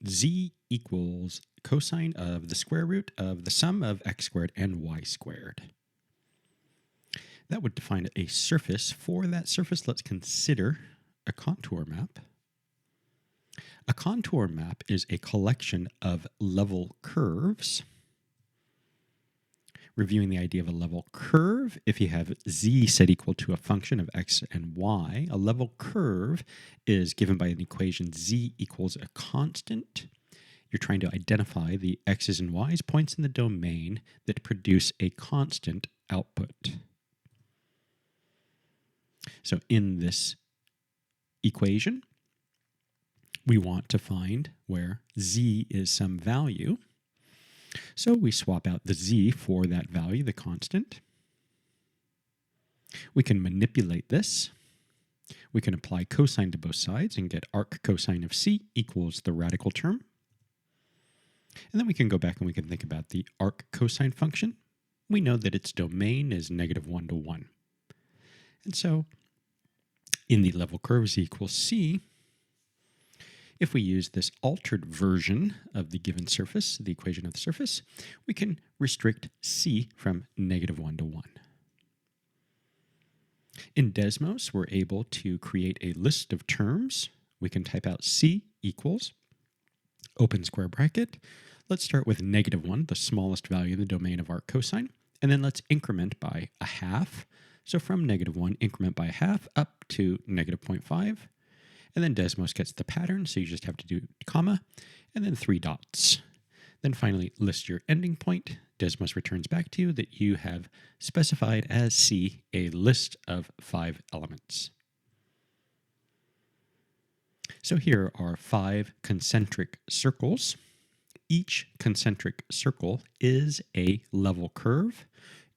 z equals cosine of the square root of the sum of x squared and y squared. That would define a surface. For that surface, let's consider a contour map. A contour map is a collection of level curves. Reviewing the idea of a level curve, if you have z set equal to a function of x and y, a level curve is given by an equation z equals a constant. You're trying to identify the x's and y's, points in the domain that produce a constant output. So in this equation, we want to find where z is some value. So we swap out the z for that value, the constant. We can manipulate this. We can apply cosine to both sides and get arc cosine of c equals the radical term. And then we can go back and we can think about the arc cosine function. We know that its domain is -1 to 1. And so in the level curve z equals c, if we use this altered version of the given surface, the equation of the surface, we can restrict c from -1 to 1. In Desmos, we're able to create a list of terms. We can type out c equals, open square bracket. Let's start with -1, the smallest value in the domain of arc cosine, and then let's increment by a half. So from -1, increment by a half up to -0.5. And then Desmos gets the pattern, so you just have to do comma, and then 3 dots. Then finally list your ending point. Desmos returns back to you that you have specified as C a list of 5 elements. So here are 5 concentric circles. Each concentric circle is a level curve.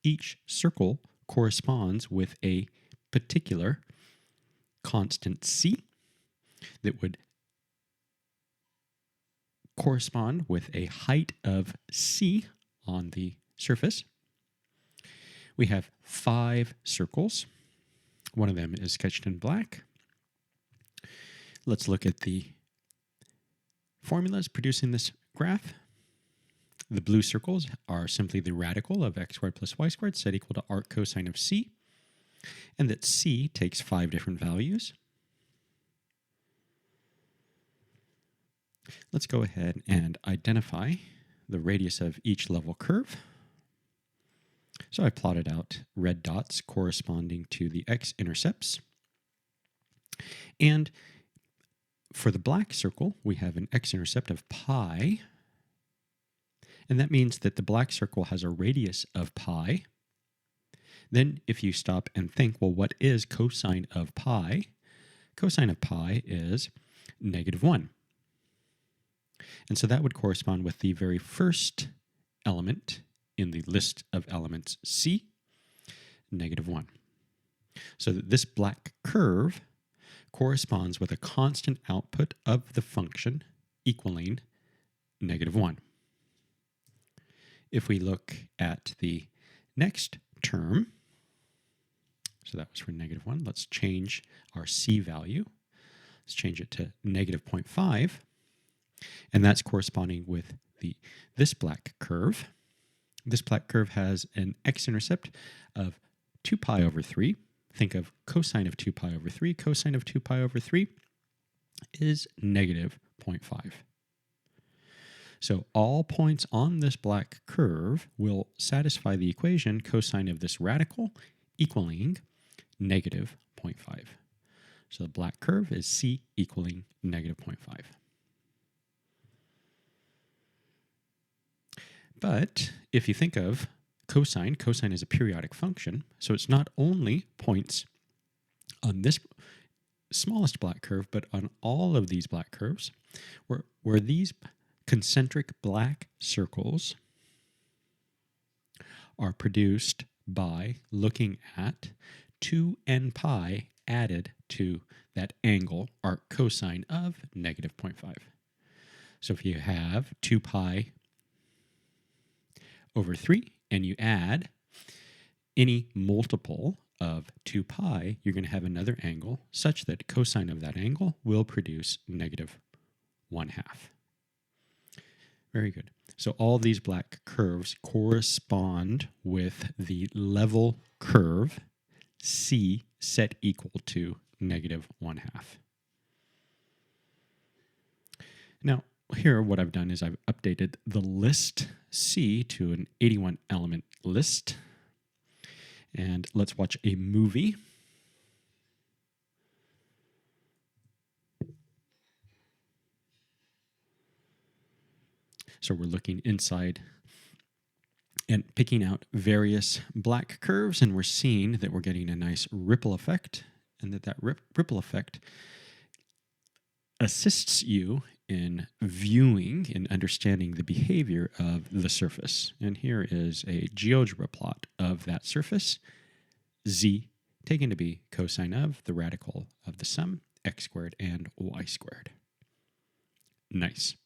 Each circle corresponds with a particular constant C that would correspond with a height of c on the surface. We have 5 circles. One of them is sketched in black. Let's look at the formulas producing this graph. The blue circles are simply the radical of x squared plus y squared set equal to arc cosine of c, and that c takes 5 different values. Let's go ahead and identify the radius of each level curve. So I plotted out red dots corresponding to the x-intercepts. And for the black circle, we have an x-intercept of pi. And that means that the black circle has a radius of pi. Then if you stop and think, well, what is cosine of pi? Cosine of pi is -1. And so that would correspond with the very first element in the list of elements C, -1. So that this black curve corresponds with a constant output of the function equaling -1. If we look at the next term, so that was for -1, let's change our C value. Let's change it to -0.5. And that's corresponding with this black curve. This black curve has an x-intercept of 2 pi over 3. Think of cosine of 2 pi over 3. Cosine of 2 pi over 3 is -0.5. So all points on this black curve will satisfy the equation cosine of this radical equaling -0.5. So the black curve is C equaling -0.5. But if you think of cosine is a periodic function, so it's not only points on this smallest black curve, but on all of these black curves, where these concentric black circles are produced by looking at 2n pi added to that angle arc cosine of -0.5. So if you have 2 pi over 3 and you add any multiple of 2 pi, you're going to have another angle such that cosine of that angle will produce -1/2. Very good. So all these black curves correspond with the level curve C set equal to -1/2. Now, here what I've done is I've updated the list C to an 81 element list. And let's watch a movie. So we're looking inside and picking out various black curves, and we're seeing that we're getting a nice ripple effect, and that ripple effect assists you in viewing and understanding the behavior of the surface. And here is a GeoGebra plot of that surface, z taken to be cosine of the radical of the sum, x squared and y squared. Nice.